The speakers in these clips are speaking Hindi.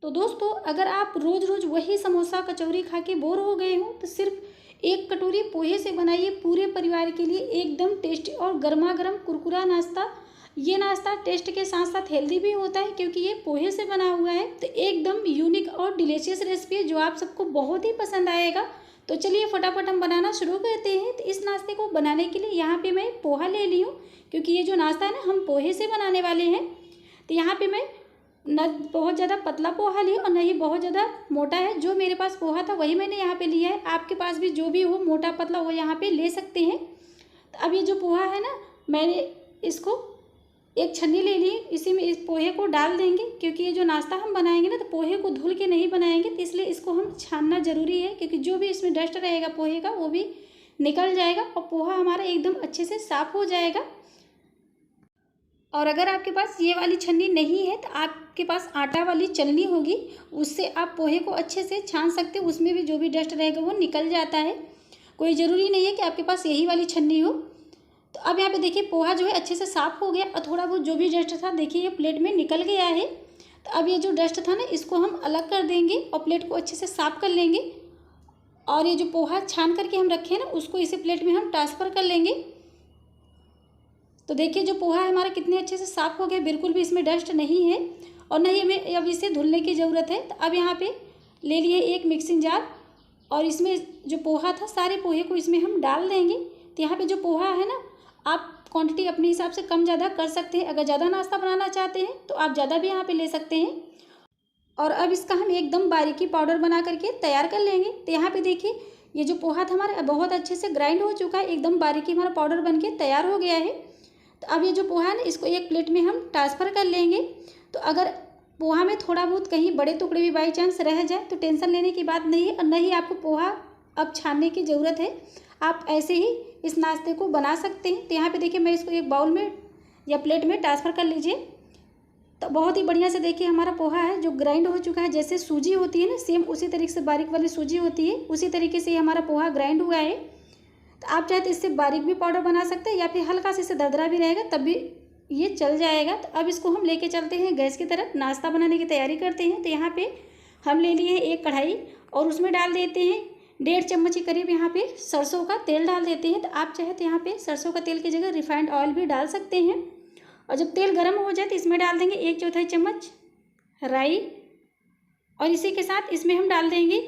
तो दोस्तों, अगर आप रोज़ रोज़ वही समोसा कचौरी खा के बोर हो गए हो तो सिर्फ एक कटोरी पोहे से बनाइए पूरे परिवार के लिए एकदम टेस्टी और गर्मा गर्म कुरकुरा नाश्ता। ये नाश्ता टेस्ट के साथ साथ हेल्दी भी होता है क्योंकि ये पोहे से बना हुआ है। तो एकदम यूनिक और डिलीशियस रेसिपी है जो आप सबको बहुत ही पसंद आएगा। तो चलिए फटाफट हम बनाना शुरू करते हैं। तो इस नाश्ते को बनाने के लिए यहाँ पे मैं पोहा ले ली हूँ क्योंकि ये जो नाश्ता है ना हम पोहे से बनाने वाले हैं। तो यहाँ पे मैं न बहुत ज़्यादा पतला पोहा लिया और न ही बहुत ज़्यादा मोटा है। जो मेरे पास पोहा था वही मैंने यहाँ पे लिया है। आपके पास भी जो भी हो मोटा पतला वो यहाँ पे ले सकते हैं। तो अब ये जो पोहा है ना, मैंने इसको एक छन्नी ले ली। इसी में इस पोहे को डाल देंगे क्योंकि ये जो नाश्ता हम बनाएंगे ना तो पोहे को धुल के नहीं बनाएंगे, तो इसलिए इसको हम छानना ज़रूरी है क्योंकि जो भी इसमें डस्ट रहेगा पोहे का वो भी निकल जाएगा और पोहा हमारा एकदम अच्छे से साफ़ हो जाएगा। और अगर आपके पास ये वाली छन्नी नहीं है तो आपके पास आटा वाली छन्नी होगी, उससे आप पोहे को अच्छे से छान सकते हो। उसमें भी जो भी डस्ट रहेगा वो निकल जाता है। कोई ज़रूरी नहीं है कि आपके पास यही वाली छन्नी हो। तो अब यहाँ पे देखिए पोहा जो है अच्छे से साफ़ हो गया और थोड़ा बहुत जो भी डस्ट था देखिए ये प्लेट में निकल गया है। तो अब ये जो डस्ट था ना इसको हम अलग कर देंगे और प्लेट को अच्छे से साफ़ कर लेंगे। और ये जो पोहा छान करके हम रखे हैं ना उसको इसी प्लेट में हम ट्रांसफ़र कर लेंगे। तो देखिए जो पोहा है हमारा कितने अच्छे से साफ़ हो गया, बिल्कुल भी इसमें डस्ट नहीं है और न ही हमें अब इसे धुलने की ज़रूरत है। तो अब यहाँ पे ले लिए एक मिक्सिंग जार और इसमें जो पोहा था सारे पोहे को इसमें हम डाल देंगे। तो यहाँ पे जो पोहा है ना आप क्वांटिटी अपने हिसाब से कम ज़्यादा कर सकते हैं। अगर ज़्यादा नाश्ता बनाना चाहते हैं तो आप ज़्यादा भी यहाँ पर ले सकते हैं। और अब इसका हम एकदम बारीकी पाउडर बना करके तैयार कर लेंगे। तो यहाँ पर देखिए ये जो पोहा था हमारा बहुत अच्छे से ग्राइंड हो चुका है, एकदम बारीकी हमारा पाउडर बन के तैयार हो गया है। तो अब ये जो पोहा है ना इसको एक प्लेट में हम ट्रांसफ़र कर लेंगे। तो अगर पोहा में थोड़ा बहुत कहीं बड़े टुकड़े भी बाई चांस रह जाए तो टेंशन लेने की बात नहीं है और न ही आपको पोहा अब छानने की ज़रूरत है। आप ऐसे ही इस नाश्ते को बना सकते हैं। तो यहाँ पे देखिए मैं इसको एक बाउल में या प्लेट में ट्रांसफ़र कर लीजिए। तो बहुत ही बढ़िया से देखिए हमारा पोहा है जो ग्राइंड हो चुका है। जैसे सूजी होती है ना सेम उसी तरीके से बारीक वाली सूजी होती है उसी तरीके से हमारा पोहा ग्राइंड हुआ है। तो आप चाहे तो इससे बारीक भी पाउडर बना सकते हैं या फिर हल्का से इससे दरदरा भी रहेगा तब भी ये चल जाएगा। तो अब इसको हम लेके चलते हैं गैस की तरफ, नाश्ता बनाने की तैयारी करते हैं। तो यहाँ पे हम ले लिए हैं एक कढ़ाई और उसमें डाल देते हैं 1.5 चम्मच के करीब यहाँ पे सरसों का तेल डाल देते हैं। तो आप चाहे तो यहाँ पे सरसों का तेल की जगह रिफाइंड ऑयल भी डाल सकते हैं। और जब तेल गर्म हो जाए तो इसमें डाल देंगे 1/4 चम्मच राई और इसी के साथ इसमें हम डाल देंगे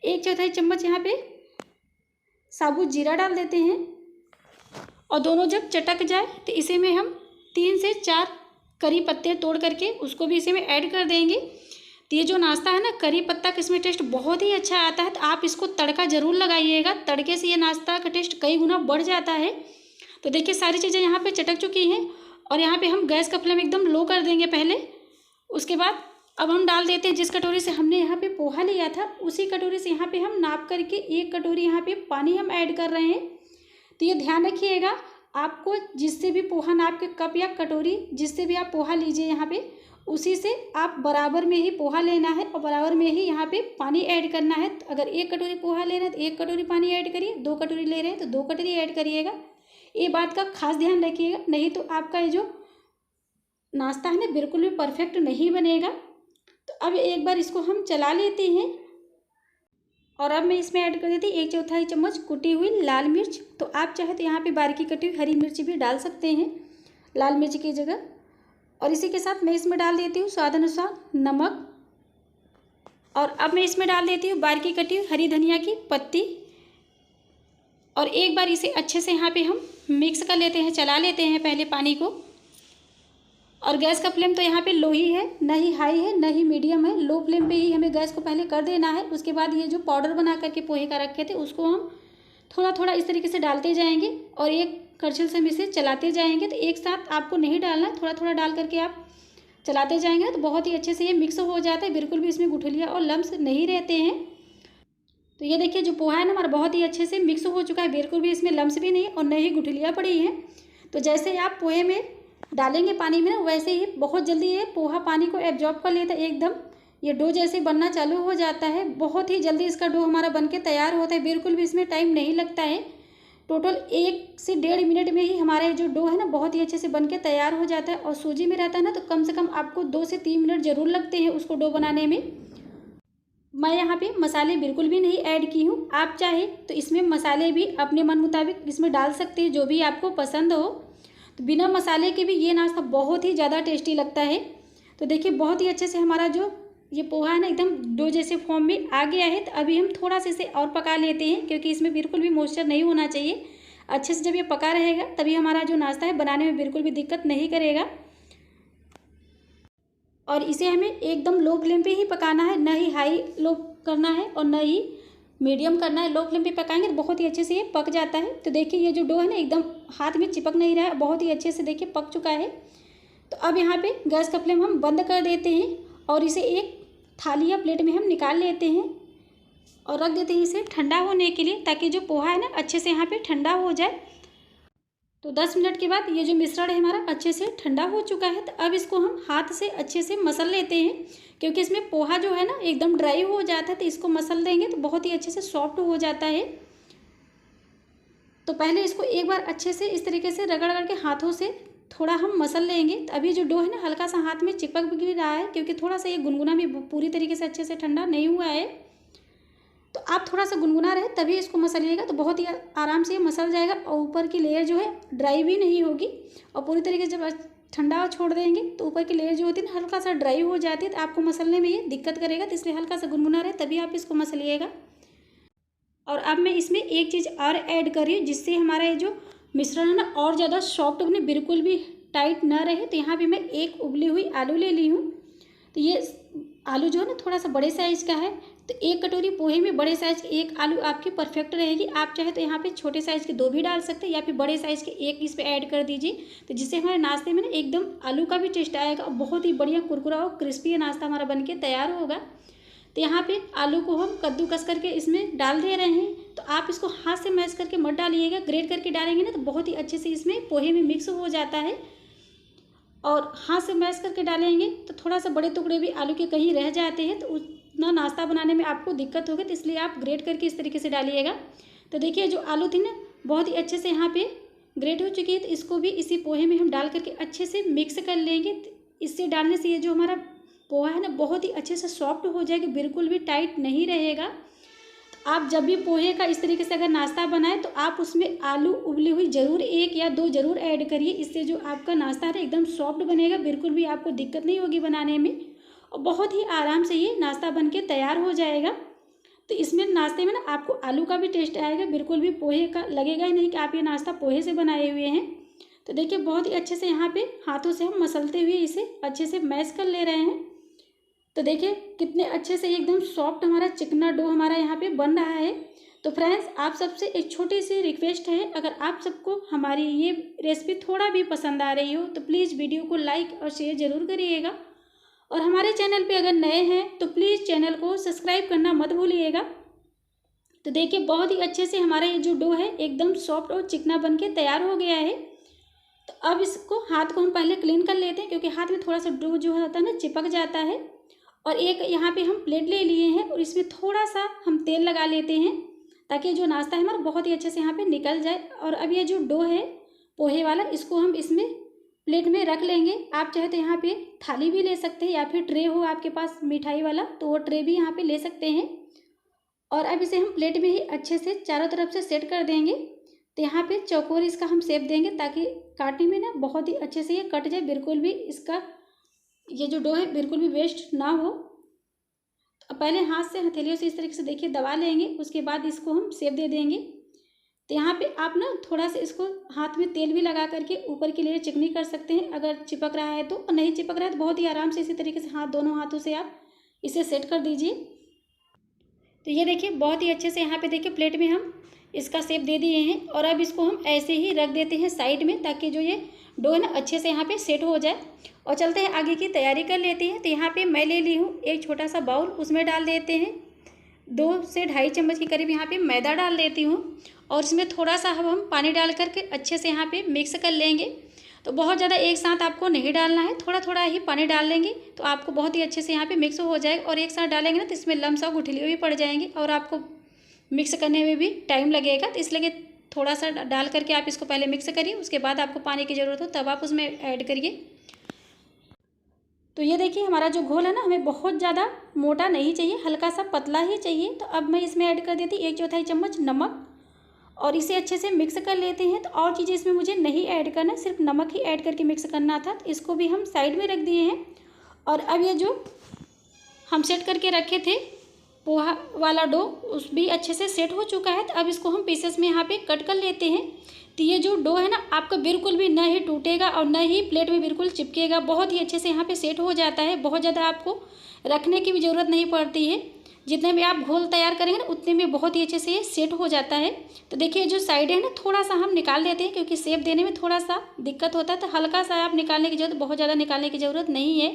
1/4 चम्मच यहाँ पे साबुत जीरा डाल देते हैं। और दोनों जब चटक जाए तो इसे में हम 3 से 4 करी पत्ते तोड़ करके उसको भी इसे में ऐड कर देंगे। तो ये जो नाश्ता है ना करी पत्ता का इसमें टेस्ट बहुत ही अच्छा आता है। तो आप इसको तड़का ज़रूर लगाइएगा, तड़के से ये नाश्ता का टेस्ट कई गुना बढ़ जाता है। तो देखिए सारी चीज़ें यहाँ पे चटक चुकी हैं और यहाँ पे हम गैस का फ्लेम एकदम लो कर देंगे पहले। उसके बाद अब हम डाल देते हैं जिस कटोरी से हमने यहाँ पे पोहा लिया था उसी कटोरी से यहाँ पे हम नाप करके 1 कटोरी यहाँ पे पानी हम ऐड कर रहे हैं। तो ये ध्यान रखिएगा आपको जिससे भी पोहा नाप के कप या कटोरी जिससे भी आप पोहा लीजिए यहाँ पे उसी से आप बराबर में ही पोहा लेना है और बराबर में ही यहाँ पे पानी ऐड करना है। तो अगर 1 कटोरी पोहा ले रहे हैं तो 1 कटोरी पानी ऐड करिए, 2 कटोरी ले रहे हैं तो 2 कटोरी ऐड करिएगा। ये बात का खास ध्यान रखिएगा, नहीं तो आपका ये जो नाश्ता है ना बिल्कुल भी परफेक्ट नहीं बनेगा। तो अब एक बार इसको हम चला लेते हैं और अब मैं इसमें ऐड कर देती हूँ 1/4 चम्मच कुटी हुई लाल मिर्च। तो आप चाहे तो यहाँ पे बारीकी कटी हुई हरी मिर्च भी डाल सकते हैं लाल मिर्च की जगह। और इसी के साथ मैं इसमें डाल देती हूँ स्वाद अनुसार नमक। और अब मैं इसमें डाल देती हूँ बारीकी कटी हुई हरी धनिया की पत्ती। और एक बार इसे अच्छे से यहाँ पे हम मिक्स कर लेते हैं, चला लेते हैं पहले पानी को। और गैस का फ्लेम तो यहाँ पे लो ही है, न ही हाई है न ही मीडियम है, लो फ्लेम पे ही हमें गैस को पहले कर देना है। उसके बाद ये जो पाउडर बना करके पोहे का रखे थे उसको हम थोड़ा थोड़ा इस तरीके से डालते जाएंगे और एक करछुल से हम इसे चलाते जाएंगे। तो एक साथ आपको नहीं डालना, थोड़ा थोड़ा डाल करके आप चलाते जाएंगे तो बहुत ही अच्छे से ये मिक्स हो जाता है, बिल्कुल भी इसमें गुठलियाँ और लम्स नहीं रहते हैं। तो ये देखिए जो पोहा है ना हमारा बहुत ही अच्छे से मिक्स हो चुका है, बिल्कुल भी इसमें लम्स भी नहीं और न ही गुठलियाँ पड़ी हैं। तो जैसे आप पोहे में डालेंगे पानी में ना वैसे ही बहुत जल्दी ये पोहा पानी को एब्जॉर्ब कर लेता है, एकदम ये डो जैसे बनना चालू हो जाता है। बहुत ही जल्दी इसका डो हमारा बन के तैयार होता है, बिल्कुल भी इसमें टाइम नहीं लगता है। टोटल 1 से 1.5 मिनट में ही हमारा जो डो है ना बहुत ही अच्छे से बन के तैयार हो जाता है। और सूजी में रहता है ना तो कम से कम आपको 2 से 3 मिनट ज़रूर लगते हैं उसको डो बनाने में। मैं यहाँ पे मसाले बिल्कुल भी नहीं ऐड की हूँ। आप चाहे तो इसमें मसाले भी अपने मन मुताबिक इसमें डाल सकते हैं, जो भी आपको पसंद हो। तो बिना मसाले के भी ये नाश्ता बहुत ही ज़्यादा टेस्टी लगता है। तो देखिए बहुत ही अच्छे से हमारा जो ये पोहा है ना एकदम डो जैसे फॉर्म में आ गया है। तो अभी हम थोड़ा सा इसे और पका लेते हैं, क्योंकि इसमें बिल्कुल भी मॉइस्चर नहीं होना चाहिए। अच्छे से जब ये पका रहेगा तभी हमारा जो नाश्ता है बनाने में बिल्कुल भी दिक्कत नहीं करेगा। और इसे हमें एकदम लो फ्लेम पे ही पकाना है, ना ही हाई लो करना है और ना ही मीडियम करना है। लो फ्लेम पे पकाएंगे तो बहुत ही अच्छे से ये पक जाता है। तो देखिए ये जो डो है ना एकदम हाथ में चिपक नहीं रहा है, बहुत ही अच्छे से देखिए पक चुका है। तो अब यहाँ पे गैस का फ्लेम हम बंद कर देते हैं और इसे एक थाली या प्लेट में हम निकाल लेते हैं और रख देते हैं इसे ठंडा होने के लिए, ताकि जो पोहा है ना अच्छे से यहाँ पे ठंडा हो जाए। तो 10 मिनट के बाद ये जो मिश्रण है हमारा अच्छे से ठंडा हो चुका है। तो अब इसको हम हाथ से अच्छे से मसल लेते हैं, क्योंकि इसमें पोहा जो है ना एकदम ड्राई हो जाता है। तो इसको मसल देंगे तो बहुत ही अच्छे से सॉफ्ट हो जाता है। तो पहले इसको एक बार अच्छे से इस तरीके से रगड़ रगड़ के हाथों से थोड़ा हम मसल लेंगे। तो अभी जो डो है ना हल्का सा हाथ में चिपक भी रहा है, क्योंकि थोड़ा सा ये गुनगुना भी पूरी तरीके से अच्छे से ठंडा नहीं हुआ है। तो आप थोड़ा सा गुनगुना रहे तभी इसको मसलिएगा, तो बहुत ही आराम से ये मसल जाएगा और ऊपर की लेयर जो है ड्राई भी नहीं होगी। और पूरी तरीके से जब ठंडा छोड़ देंगे तो ऊपर की लेयर जो होती है ना हल्का सा ड्राई हो जाती है, तो आपको मसलने में ये दिक्कत करेगा। तो इसलिए हल्का सा गुनगुना रहे तभी आप इसको मसलिएगा। और अब मैं इसमें एक चीज़ और ऐड कर रही हूँ, जिससे हमारा ये जो मिश्रण है ना और ज़्यादा सॉफ्ट बने, बिल्कुल भी टाइट ना रहे। तो यहाँ पे मैं एक उबली हुई आलू ले ली हूँ। तो ये आलू जो है ना थोड़ा सा बड़े साइज़ का है। तो 1 कटोरी पोहे में बड़े साइज़ की 1 आलू आपकी परफेक्ट रहेगी। आप चाहे तो यहाँ पे छोटे साइज़ के 2 भी डाल सकते हैं, या फिर बड़े साइज़ के 1 इस पे ऐड कर दीजिए। तो जिससे हमारे नाश्ते में ना एकदम आलू का भी टेस्ट आएगा और बहुत ही बढ़िया कुरकुरा और क्रिस्पी नाश्ता हमारा बन के तैयार होगा। तो यहाँ पे आलू को हम कद्दूकस करके इसमें डाल दे रहे हैं। तो आप इसको हाथ से मैश करके मत डालिएगा, ग्रेट करके डालेंगे ना तो बहुत ही अच्छे से इसमें पोहे में मिक्स हो जाता है। और हाथ से मैश करके डालेंगे तो थोड़ा सा बड़े टुकड़े भी आलू के कहीं रह जाते हैं, तो उतना नाश्ता बनाने में आपको दिक्कत होगी। तो इसलिए आप ग्रेट करके इस तरीके से डालिएगा। तो देखिए जो आलू थी ना बहुत ही अच्छे से यहाँ पे ग्रेट हो चुकी है। तो इसको भी इसी पोहे में हम डाल करके अच्छे से मिक्स कर लेंगे। इससे डालने से ये जो हमारा पोहा है ना बहुत ही अच्छे से सॉफ्ट हो जाएगा, बिल्कुल भी टाइट नहीं रहेगा। तो आप जब भी पोहे का इस तरीके से अगर नाश्ता बनाएं तो आप उसमें आलू उबली हुई ज़रूर 1 या 2 ज़रूर ऐड करिए। इससे जो आपका नाश्ता है एकदम सॉफ्ट बनेगा, बिल्कुल भी आपको दिक्कत नहीं होगी बनाने में और बहुत ही आराम से ये नाश्ता बन के तैयार हो जाएगा। तो इसमें नाश्ते में ना आपको आलू का भी टेस्ट आएगा, बिल्कुल भी पोहे का लगेगा ही नहीं कि आप ये नाश्ता पोहे से बनाए हुए हैं। तो देखिए बहुत ही अच्छे से यहाँ पे हाथों से हम मसलते हुए इसे अच्छे से मैश कर ले रहे हैं। तो देखिए कितने अच्छे से एकदम सॉफ्ट हमारा चिकना डो हमारा यहाँ पे बन रहा है। तो फ्रेंड्स आप सबसे एक छोटी सी रिक्वेस्ट है, अगर आप सबको हमारी ये रेसिपी थोड़ा भी पसंद आ रही हो तो प्लीज़ वीडियो को लाइक और शेयर ज़रूर करिएगा। और हमारे चैनल पे अगर नए हैं तो प्लीज़ चैनल को सब्सक्राइब करना मत भूलिएगा। तो देखिए बहुत ही अच्छे से हमारा ये जो डो है एकदम सॉफ्ट और चिकना बन के तैयार हो गया है। तो अब इसको हाथ को हम पहले क्लीन कर लेते हैं, क्योंकि हाथ में थोड़ा सा डो जो होता है ना चिपक जाता है। और एक यहाँ पे हम प्लेट ले लिए हैं और इसमें थोड़ा सा हम तेल लगा लेते हैं, ताकि जो नाश्ता है हमारा बहुत ही अच्छे से यहाँ पे निकल जाए। और अब ये जो डो है पोहे वाला इसको हम इसमें प्लेट में रख लेंगे। आप चाहे तो यहाँ पे थाली भी ले सकते हैं, या फिर ट्रे हो आपके पास मिठाई वाला तो वो ट्रे भी यहाँ पे ले सकते हैं। और अब इसे हम प्लेट में ही अच्छे से चारों तरफ से सेट कर देंगे। तो यहाँ पे चौकोर इसका हम शेप देंगे, ताकि काटने में ना बहुत ही अच्छे से ये कट जाए, बिल्कुल भी इसका ये जो डो है बिल्कुल भी वेस्ट ना हो। तो पहले हाथ से हथेलियों से इस तरीके से देखिए दबा लेंगे, उसके बाद इसको हम शेप दे देंगे। तो यहाँ पे आप ना थोड़ा सा इसको हाथ में तेल भी लगा करके ऊपर की लेयर चिकनी कर सकते हैं, अगर चिपक रहा है तो। और नहीं चिपक रहा है तो बहुत ही आराम से इसी तरीके से दोनों हाथों से आप इसे सेट कर दीजिए। तो ये देखिए बहुत ही अच्छे से यहाँ पे देखिए प्लेट में हम इसका शेप दे दिए हैं। और अब इसको हम ऐसे ही रख देते हैं साइड में, ताकि जो ये डो है ना अच्छे से यहाँ पे सेट हो जाए। और चलते हैं आगे की तैयारी कर लेते हैं। तो यहाँ पे मैं ले ली हूँ एक छोटा सा बाउल, उसमें डाल देते हैं 2 से 2.5 चम्मच के करीब यहाँ पे मैदा डाल देती हूँ। और इसमें थोड़ा सा हम पानी डाल करके अच्छे से यहाँ पे मिक्स कर लेंगे। तो बहुत ज़्यादा एक साथ आपको नहीं डालना है, थोड़ा थोड़ा ही पानी डाल लेंगे तो आपको बहुत ही अच्छे से यहाँ पे मिक्स हो जाएगा। और एक साथ डालेंगे ना तो इसमें लम्स और गुठलियाँ भी पड़ जाएंगी और आपको मिक्स करने में भी टाइम लगेगा। तो इसलिए थोड़ा सा डाल करके आप इसको पहले मिक्स करिए, उसके बाद आपको पानी की ज़रूरत हो तब आप उसमें ऐड करिए। तो ये देखिए हमारा जो घोल है ना, हमें बहुत ज़्यादा मोटा नहीं चाहिए, हल्का सा पतला ही चाहिए। तो अब मैं इसमें ऐड कर देती 1/4 चम्मच नमक और इसे अच्छे से मिक्स कर लेते हैं। तो और चीज़ें इसमें मुझे नहीं ऐड करना, सिर्फ नमक ही ऐड करके मिक्स करना था। तो इसको भी हम साइड में रख दिए हैं। और अब ये जो हम सेट करके रखे थे पोहा वाला डो, उस भी अच्छे से सेट हो चुका है। तो अब इसको हम पीसेस में यहाँ पे कट कर लेते हैं। तो ये जो डो है ना, आपका बिल्कुल भी न ही टूटेगा और न ही प्लेट में बिल्कुल चिपकेगा, बहुत ही अच्छे से यहाँ पे सेट हो जाता है। बहुत ज़्यादा आपको रखने की भी ज़रूरत नहीं पड़ती है, जितने में आप घोल तैयार करेंगे ना उतने में बहुत ही अच्छे से ये सेट हो जाता है। तो देखिए जो साइड है ना, थोड़ा सा हम निकाल देते हैं क्योंकि शेप देने में थोड़ा सा दिक्कत होता है। तो हल्का सा आप निकालने की ज़रूरत, बहुत ज़्यादा निकालने की ज़रूरत नहीं है।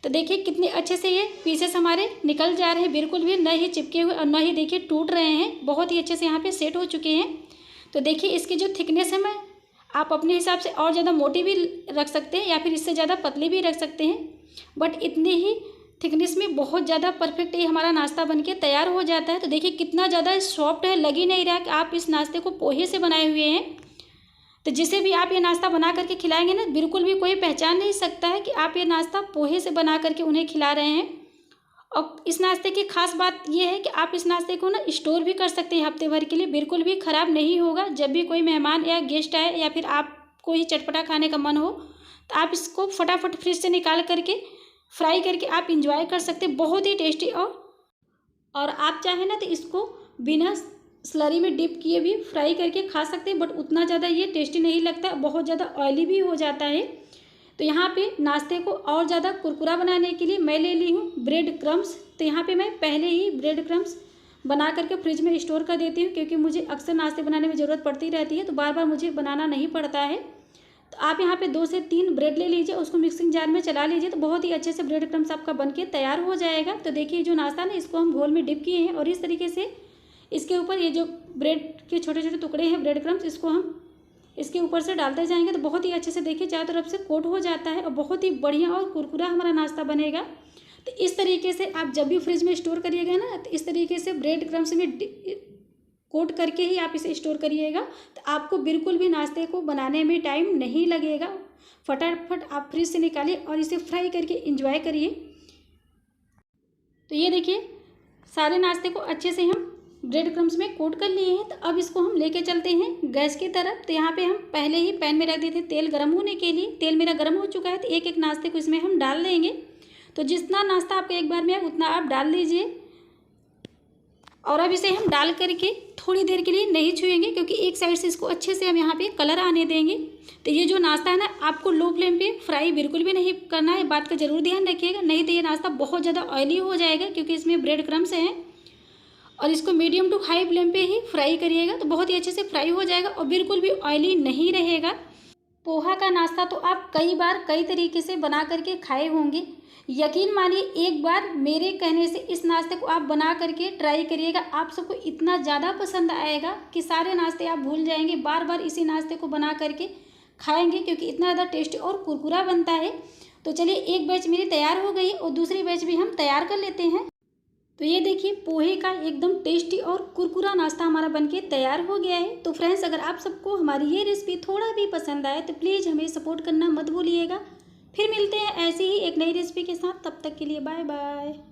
तो देखिए कितने अच्छे से ये पीसेस हमारे निकल जा रहे हैं, बिल्कुल भी न ही चिपके हुए और न ही देखिए टूट रहे हैं, बहुत ही अच्छे से यहाँ पे सेट हो चुके हैं। तो देखिए इसकी जो थिकनेस है, मैं आप अपने हिसाब से और ज़्यादा मोटी भी रख सकते हैं या फिर इससे ज़्यादा पतली भी रख सकते हैं, बट इतनी ही थिकनेस में बहुत ज़्यादा परफेक्ट ये हमारा नाश्ता बनके तैयार हो जाता है। तो देखिए कितना ज़्यादा सॉफ्ट है, लग ही नहीं रहा कि आप इस नाश्ते को पोहे से बनाए हुए हैं। तो जिसे भी आप ये नाश्ता बना करके खिलाएंगे ना, बिल्कुल भी कोई पहचान नहीं सकता है कि आप ये नाश्ता पोहे से बना करके उन्हें खिला रहे हैं। और इस नाश्ते की खास बात ये है कि आप इस नाश्ते को ना स्टोर भी कर सकते हैं हफ्ते भर के लिए, बिल्कुल भी ख़राब नहीं होगा। जब भी कोई मेहमान या गेस्ट आए या फिर आपको ही चटपटा खाने का मन हो, तो आप इसको फटाफट फ्रिज से निकाल करके फ्राई करके आप इंजॉय कर सकते हैं, बहुत ही टेस्टी। और आप चाहें ना तो इसको बिना स्लरी में डिप किए भी फ्राई करके खा सकते हैं, बट उतना ज़्यादा ये टेस्टी नहीं लगता, बहुत ज़्यादा ऑयली भी हो जाता है। तो यहाँ पे नाश्ते को और ज़्यादा कुरकुरा बनाने के लिए मैं ले ली हूँ ब्रेड क्रम्स। तो यहाँ पे मैं पहले ही ब्रेड क्रम्स बना करके फ्रिज में स्टोर कर देती हूँ, क्योंकि मुझे अक्सर नाश्ते बनाने में ज़रूरत पड़ती रहती है, तो बार बार मुझे बनाना नहीं पड़ता है। तो आप यहाँ पे 2 से 3 ब्रेड ले लीजिए, उसको मिक्सिंग जार में चला लीजिए, तो बहुत ही अच्छे से ब्रेड क्रम्स आपका बन के तैयार हो जाएगा। तो देखिए जो नाश्ता ना, इसको हम घोल में डिप किए हैं और इस तरीके से इसके ऊपर ये जो ब्रेड के छोटे छोटे टुकड़े हैं ब्रेड क्रम्स, इसको हम इसके ऊपर से डालते जाएंगे। तो बहुत ही अच्छे से देखिए चारों तरफ से कोट हो जाता है और बहुत ही बढ़िया और कुरकुरा हमारा नाश्ता बनेगा। तो इस तरीके से आप जब भी फ्रिज में स्टोर करिएगा ना, तो इस तरीके से ब्रेड क्रम्स में कोट करके ही आप इसे स्टोर करिएगा। तो आपको बिल्कुल भी नाश्ते को बनाने में टाइम नहीं लगेगा। फटाफट आप फ्रिज से निकालिए और इसे फ्राई करके इंजॉय करिए। तो ये देखिए सारे नाश्ते को अच्छे से हम ब्रेड क्रम्स में कोट कर लिए हैं। तो अब इसको हम लेके चलते हैं गैस की तरफ। तो यहाँ पे हम पहले ही पैन में रख दिए थे तेल गर्म होने के लिए। तेल मेरा गर्म हो चुका है, तो एक एक नाश्ते को इसमें हम डाल देंगे। तो जितना नाश्ता आपको एक बार में है उतना आप डाल दीजिए। और अब इसे हम डाल करके थोड़ी देर के लिए नहीं छुएंगे, क्योंकि एक साइड से इसको अच्छे से हम यहाँ पे कलर आने देंगे। तो ये जो नाश्ता है ना, आपको लो फ्लेम पे फ्राई बिल्कुल भी नहीं करना है, बात का ज़रूर ध्यान रखिएगा, नहीं तो ये नाश्ता बहुत ज़्यादा ऑयली हो जाएगा, क्योंकि इसमें ब्रेड क्रम्स हैं। और इसको मीडियम टू हाई फ्लेम पे ही फ्राई करिएगा, तो बहुत ही अच्छे से फ्राई हो जाएगा और बिल्कुल भी ऑयली नहीं रहेगा। पोहा का नाश्ता तो आप कई बार कई तरीके से बना करके खाए होंगे। यकीन मानिए एक बार मेरे कहने से इस नाश्ते को आप बना करके ट्राई करिएगा, आप सबको इतना ज़्यादा पसंद आएगा कि सारे नाश्ते आप भूल जाएंगे, बार बार इसी नाश्ते को बना करके खाएंगे, क्योंकि इतना ज़्यादा टेस्टी और कुरकुरा बनता है। तो चलिए एक बैच मेरी तैयार हो गई और दूसरी बैच भी हम तैयार कर लेते हैं। तो ये देखिए पोहे का एकदम टेस्टी और कुरकुरा नाश्ता हमारा बनके तैयार हो गया है। तो फ्रेंड्स, अगर आप सबको हमारी ये रेसिपी थोड़ा भी पसंद आए तो प्लीज़ हमें सपोर्ट करना मत भूलिएगा। फिर मिलते हैं ऐसी ही एक नई रेसिपी के साथ, तब तक के लिए बाय बाय।